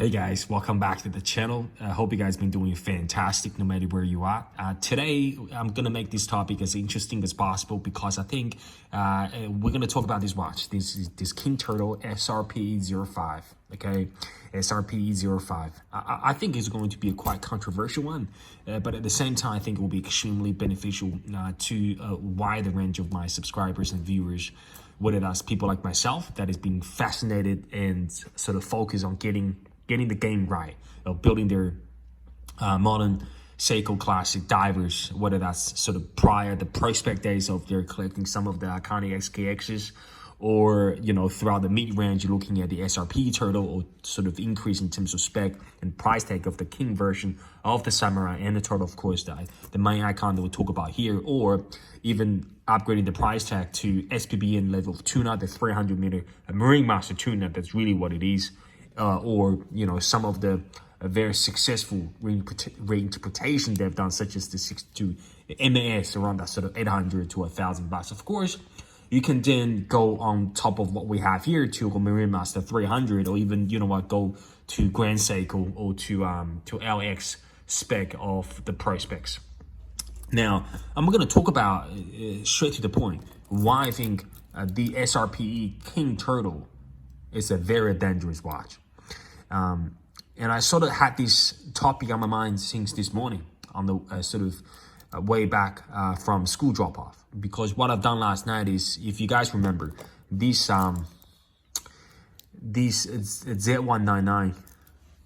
Hey guys, welcome back to the channel. I hope you guys been doing fantastic no matter where you are. Today, I'm going to make this topic as interesting as possible because I think we're going to talk about this watch. This King Turtle SRP-05, okay? SRP-05. I think it's going to be a quite controversial one, but at the same time, I think it will be extremely beneficial to a wider range of my subscribers and viewers, whether that's people like myself that has been fascinated and sort of focused on getting the game right, building their modern Seiko classic divers, whether that's sort of prior the prospect days of their collecting some of the iconic XKXs, or throughout the mid-range you're looking at the SRP Turtle, or sort of increase in terms of spec and price tag of the King version of the Samurai and the Turtle, of course, the main icon that we'll talk about here, or even upgrading the price tag to SPBN level of tuna, the 300 meter Marine Master tuna. That's really what it is. Or some of the very successful reinterpretation they've done, such as the 62 MAS around that sort of 800 to 1,000 bucks. Of course, you can then go on top of what we have here to a Marine Master 300, or even go to Grand Seiko or to LX spec of the Pro specs. Now, I'm going to talk about straight to the point why I think the SRPE King Turtle is a very dangerous watch. And I sort of had this topic on my mind since this morning on the way back from school drop-off. Because what I've done last night is, if you guys remember, these Z199,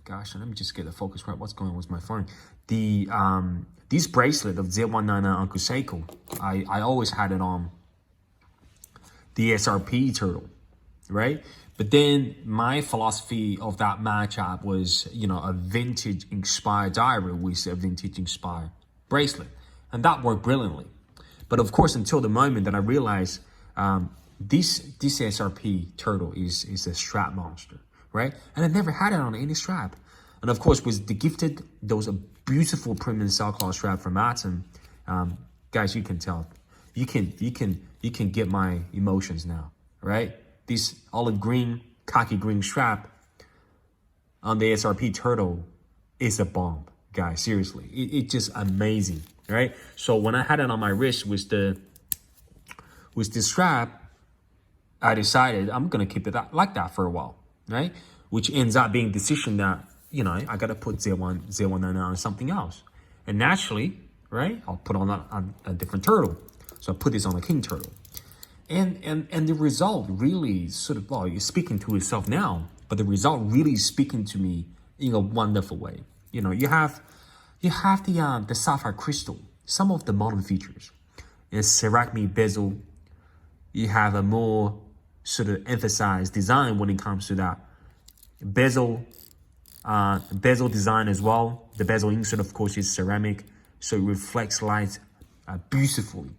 gosh, let me just get the focus right. What's going on with my phone? This bracelet of Z199 Uncle Seiko, I always had it on the SRP Turtle, right? But then my philosophy of that matchup was, a vintage inspired diver with a vintage inspired bracelet. And that worked brilliantly. But of course, until the moment that I realized this SRP Turtle is a strap monster, right? And I never had it on any strap. And of course, was the gifted, those beautiful premium cell cloth strap from Atom. Guys, you can tell. You can get my emotions now, right? This olive green, khaki green strap on the SRP Turtle is a bomb, guys. Seriously, it's just amazing, right? So when I had it on my wrist with this strap, I decided I'm gonna keep it like that for a while, right? Which ends up being a decision that I gotta put Z199 on something else, and naturally, right? I'll put on a different turtle. So I put this on a King Turtle. And the result really sort of, well, you're speaking to itself now, but the result really is speaking to me in a wonderful way. You have the sapphire crystal, some of the modern features. It's ceramic bezel. You have a more sort of emphasized design when it comes to that bezel design as well. The bezel insert, of course, is ceramic, so it reflects light beautifully.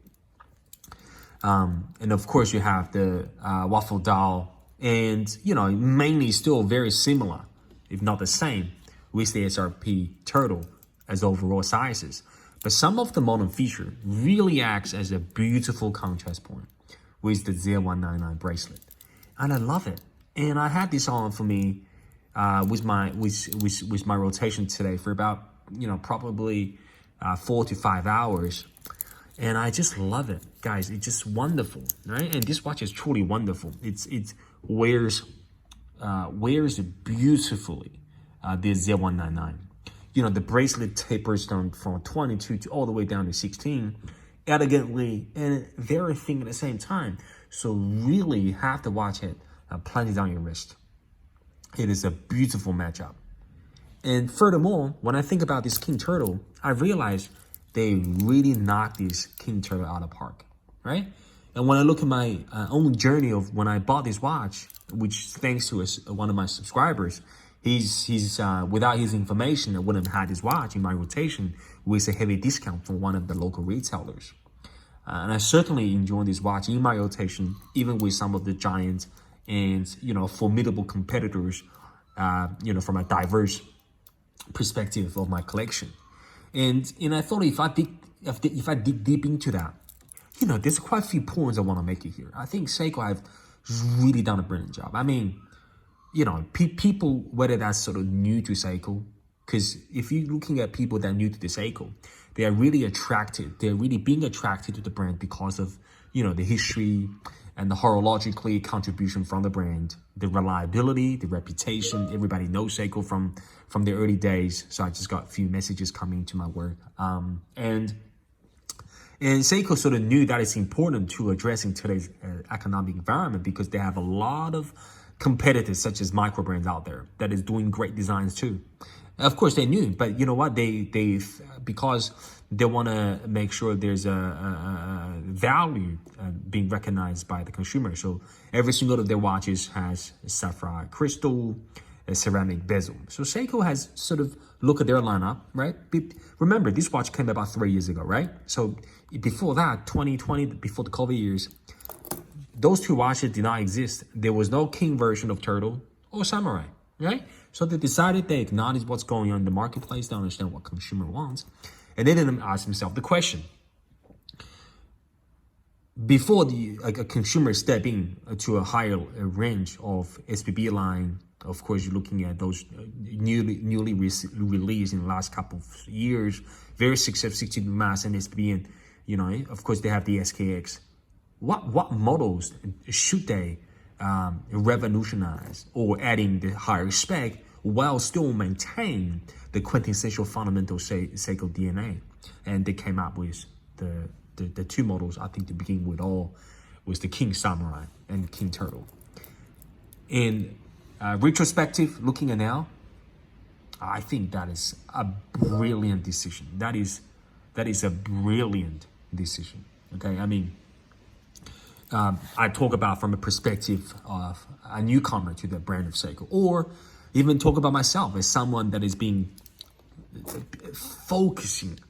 And of course, you have the waffle dial, and mainly still very similar, if not the same, with the SRP Turtle as overall sizes. But some of the modern feature really acts as a beautiful contrast point with the Z199 bracelet, and I love it. And I had this on for me with my rotation today for about probably 4 to 5 hours. And I just love it, guys. It's just wonderful, right? And this watch is truly wonderful. It wears beautifully. The Z199. The bracelet tapers down from 22 to all the way down to 16, elegantly and very thin at the same time. So really, you have to watch it planted on your wrist. It is a beautiful matchup. And furthermore, when I think about this King Turtle, I realize they really knocked this King Turtle out of the park, right? And when I look at my own journey of when I bought this watch, which thanks to one of my subscribers, he's without his information, I wouldn't have had this watch in my rotation with a heavy discount from one of the local retailers. And I certainly enjoy this watch in my rotation, even with some of the giant and formidable competitors, from a diverse perspective of my collection. And I thought if I dig deep into that, there's quite a few points I want to make it here. I think Seiko have really done a brilliant job. I mean, people, whether that's sort of new to Seiko, because if you're looking at people that are new to the Seiko, they are really attracted. They're really being attracted to the brand because of, the history and the horologically contribution from the brand, the reliability, the reputation. Everybody knows Seiko from the early days. So I just got a few messages coming to my work. And Seiko sort of knew that it's important to addressing today's economic environment because they have a lot of competitors such as micro brands out there that is doing great designs too. Of course they knew, but you know what? They because they want to make sure there's a value being recognized by the consumer. So every single of their watches has a sapphire crystal, a ceramic bezel. So Seiko has sort of look at their lineup, right? Remember, this watch came about 3 years ago, right? So before that, 2020, before the COVID years, those two watches did not exist. There was no king version of Turtle or Samurai, right? So they decided they acknowledge what's going on in the marketplace. They understand what consumer wants. And they didn't ask themselves the question. Before a consumer step in to a higher range of SPB line, of course, you're looking at those newly released in the last couple of years, very successful 16 mass and SPB, and of course they have the SKX. What models should they revolutionize or adding the higher spec while still maintain the quintessential fundamental Seiko DNA? And they came up with the two models. I think to begin with all was the King Samurai and King Turtle. In retrospective, looking at now, I think that is a brilliant decision. That is a brilliant decision. Okay, I mean, I talk about from a perspective of a newcomer to the brand of Seiko, or even talk about myself as someone that is being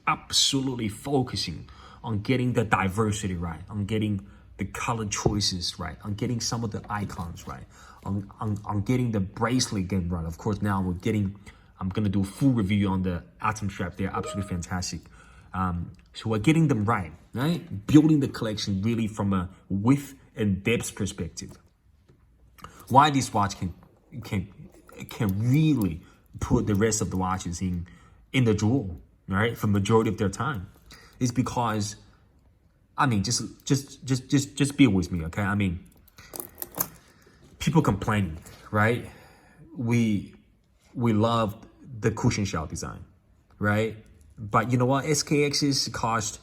absolutely focusing on getting the diversity right, on getting the color choices right, on getting some of the icons right, on getting the bracelet game right. Of course, now I'm gonna do a full review on the Atom strap. They're absolutely fantastic. So we're getting them right? Building the collection really from a width and depth perspective. Why this watch can really put the rest of the watches in the drawer, right? For majority of their time, is because, I mean, just bear with me, okay? I mean, people complaining, right? We love the cushion shell design, right? But you know what? SKXs cost,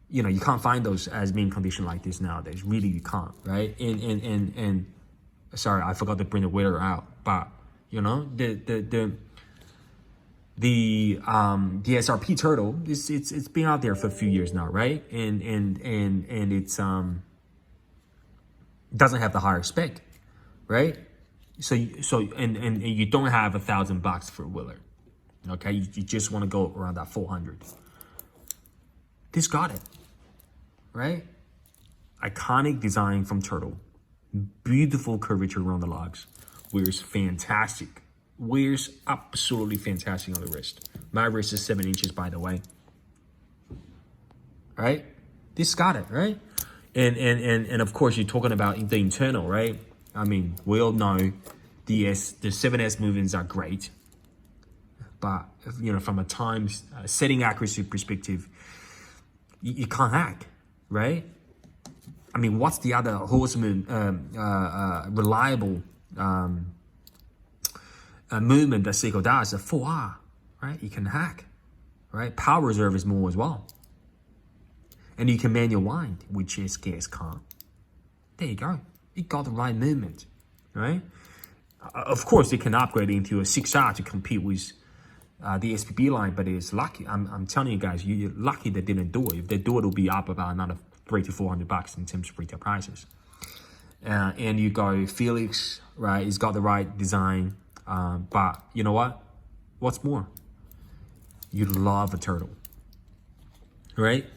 you can't find those as mint condition like this nowadays. Really, you can't, right? And sorry, I forgot to bring the waiter out. But the SRP Turtle, it's been out there for a few years now, right? And it's doesn't have the higher spec, right? So you don't have $1,000 for a Willard. Okay, you just want to go around that 400. This got it, right? Iconic design from Turtle. Beautiful curvature around the lugs. Wears fantastic. Wears absolutely fantastic on the wrist. My wrist is 7 inches, by the way. Right? This got it, right? And of course, you're talking about the internal, right? I mean, we all know the 7S movements are great. But, from a time setting accuracy perspective, you can't hack, right? I mean, what's the other horseman reliable movement that Seiko does? A 4R, right? You can hack, right? Power reserve is more as well. And you can manual wind, which SKS can't. There you go. You got the right movement, right? Of course, you can upgrade into a 6R to compete with the SPB line, but it's lucky. I'm telling you guys, you're lucky they didn't do it. If they do it, it'll be up about another $300 to $400 in terms of retail prices. And you go Felix, right? He's got the right design, but you know what? What's more? You love a Turtle, right?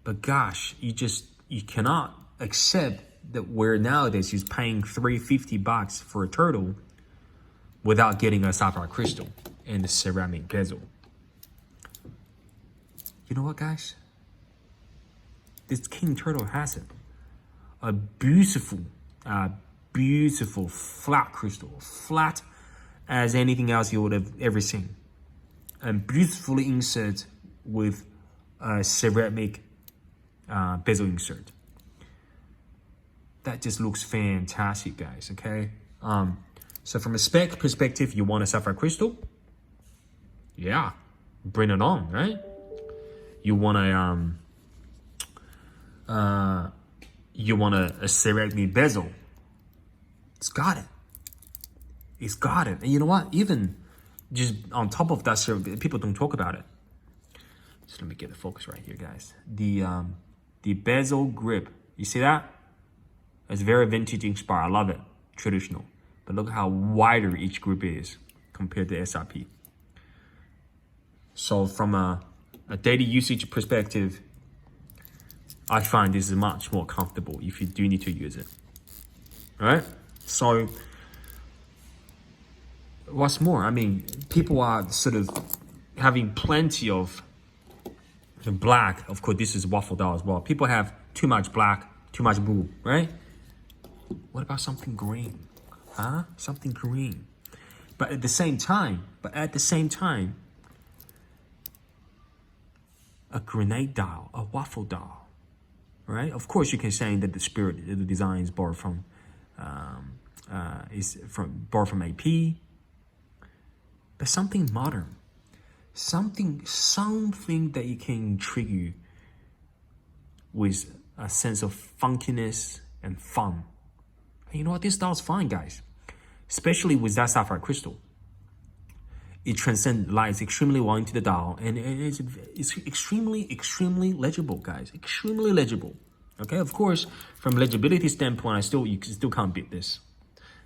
But gosh, you cannot accept that where nowadays you're paying $350 for a Turtle without getting a sapphire crystal and the ceramic bezel. You know what, guys? This King Turtle has it. A beautiful beautiful flat crystal, flat as anything else you would have ever seen, and beautifully insert with a ceramic bezel insert. That just looks fantastic, guys. Okay. So from a spec perspective, you want a sapphire crystal? Yeah, bring it on, right? You want a ceramic bezel? It's got it. It's got it. And you know what? Even just on top of that, people don't talk about it. Just let me get the focus right here, guys. The bezel grip. You see that? It's very vintage inspired. I love it. Traditional. But look how wider each grip is compared to SRP. So from a daily usage perspective, I find this is much more comfortable if you do need to use it. All right? So what's more, I mean, people are sort of having plenty of black. Of course, this is waffle doll as well. People have too much black, too much blue, right? What about something green? Huh? Something green. But at the same time, a grenade dial, a waffle dial, right? Of course, you can say that the spirit, the design is borrowed from AP, but something modern, something that you can intrigue you with a sense of funkiness and fun. And you know what? This dial's fine, guys, especially with that sapphire crystal. It transcends lights extremely well into the dial, and it's extremely legible, guys. Extremely legible. Okay, of course, from legibility standpoint, you still can't beat this,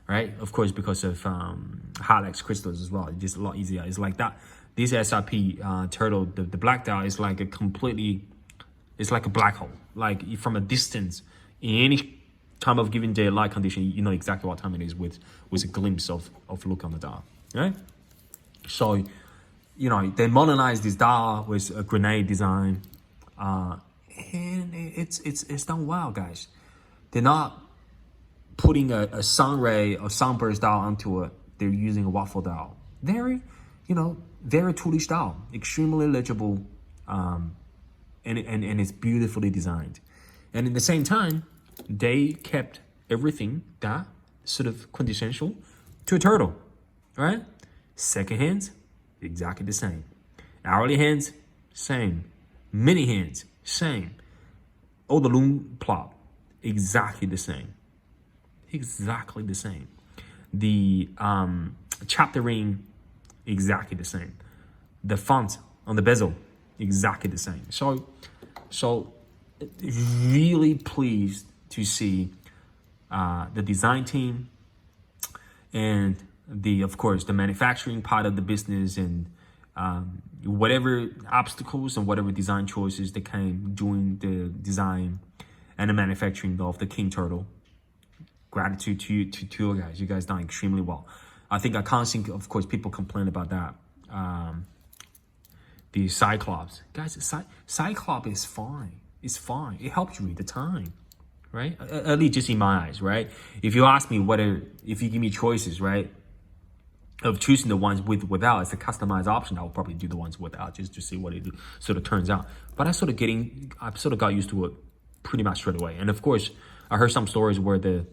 right? Of course, because of Highlights crystals as well. It's just a lot easier. It's like that. This SRP turtle, the black dial is like it's like a black hole. Like from a distance, in any time of given day light condition, you know exactly what time it is with a glimpse of look on the dial, right? So, you know, they modernized this dial with a grenade design, and it's done well, guys. They're not putting a sunray or sunburst dial onto it. They're using a waffle dial. Very toolish dial, extremely legible, and it's beautifully designed. And at the same time, they kept everything that sort of quintessential to a turtle, right? Second hands, exactly the same. Hourly hands, same. Mini hands, same. Oh, the loom plop, exactly the same. Exactly the same. The chapter ring, exactly the same. The font on the bezel, exactly the same. So really pleased to see the design team and of course, the manufacturing part of the business, and whatever obstacles and whatever design choices that came during the design and the manufacturing of the King Turtle. Gratitude to you guys. You guys done extremely well. I think I constantly, of course, people complain about that. The Cyclops, guys, Cyclops is fine. It's fine. It helps you read the time, right? At least just in my eyes, right? If you ask me if you give me choices, right, of choosing the ones without as a customized option, I'll probably do the ones without just to see what it sort of turns out. But I sort of got used to it pretty much straight away. And of course, I heard some stories where the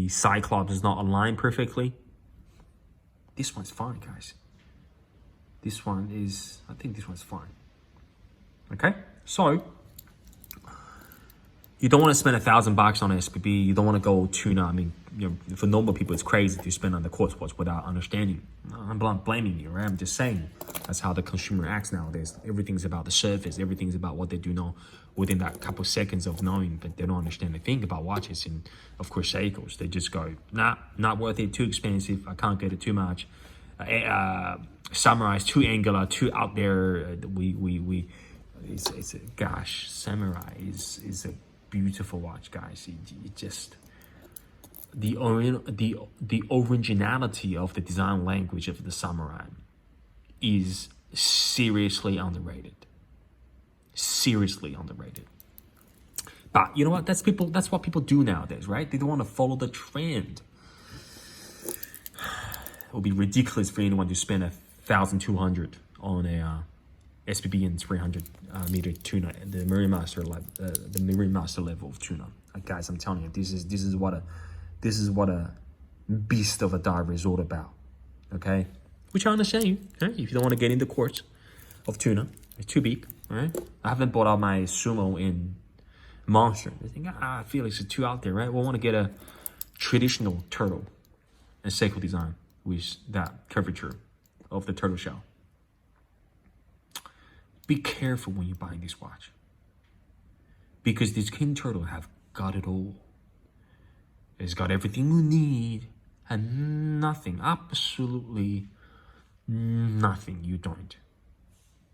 Cyclops is not aligned perfectly. This one's fine, guys. I think this one's fine. Okay, so you don't want to spend $1,000 on SPB. You don't want to go tuna. I mean, for normal people, it's crazy to spend on the quartz watch without understanding. I'm not blaming you, right? I'm just saying that's how the consumer acts nowadays. Everything's about the surface. Everything's about what they do know within that couple seconds of knowing, but they don't understand the thing about watches and, of course, Seikos. They just go, nah, not worth it. Too expensive. I can't get it too much. Samurai is too angular, too out there. Gosh, Samurai is a beautiful watch, guys. It just the originality of the design language of the Samurai is seriously underrated. Seriously underrated. But you know what? That's what people do nowadays, right? They don't want to follow the trend. It would be ridiculous for anyone to spend 1,200 on a SPB and 300 meter tuna, the Marine Master level of tuna. Guys, I'm telling you, this is what a beast of a diver is all about. Okay, which I understand. Okay? If you don't want to get into quarts of tuna, it's too big. All right, I haven't bought out my sumo in monster. I think Felix is too out there, right? We want to get a traditional turtle and Seiko design with that curvature of the turtle shell. Be careful when you're buying this watch, because this king turtle have got it all. It's got everything you need and nothing, absolutely nothing you don't.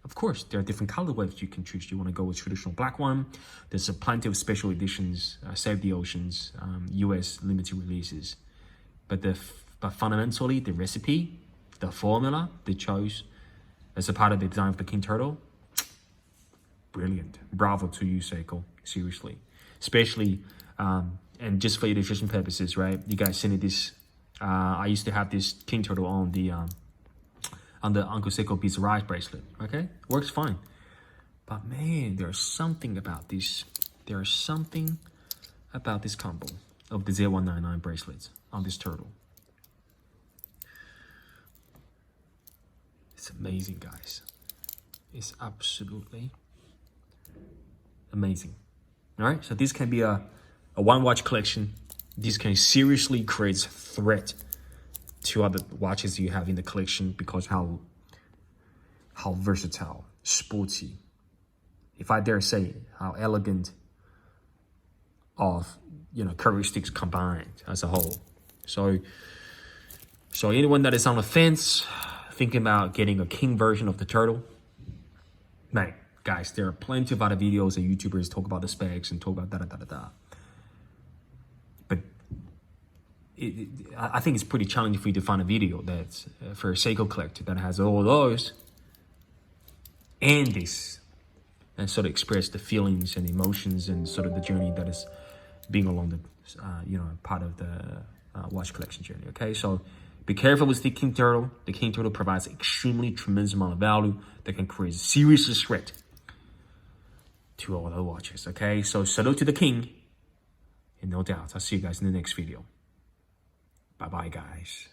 Of course, there are different colorways you can choose. You want to go with traditional black one. There's plenty of special editions, Save the Oceans, US limited releases. But fundamentally, the recipe, the formula they chose as a part of the design of the king turtle, brilliant. Bravo to you, Seiko. Seriously. Especially, and just for illustration purposes, right? You guys seen this. I used to have this king turtle on the Uncle Seiko Beats Rise bracelet. Okay? Works fine. But man, there's something about this. There's something about this combo of the 0199 bracelets on this turtle. It's amazing, guys. It's absolutely amazing. All right, so this can be a one watch collection. This can seriously create threat to other watches you have in the collection, because how versatile, sporty, if I dare say, how elegant of characteristics combined as a whole. So anyone that is on the fence, thinking about getting a king version of the turtle, man, guys, there are plenty of other videos and YouTubers talk about the specs and talk about da-da-da-da-da. But I think it's pretty challenging for you to find a video that's for a Seiko collector that has all those and this, and sort of express the feelings and emotions and sort of the journey that is being along the, part of the watch collection journey. Okay, so be careful with the king turtle. The king turtle provides extremely tremendous amount of value that can create a serious threat to all the watches. Okay, so salute to the king, and no doubt I'll see you guys in the next video. Bye bye, guys.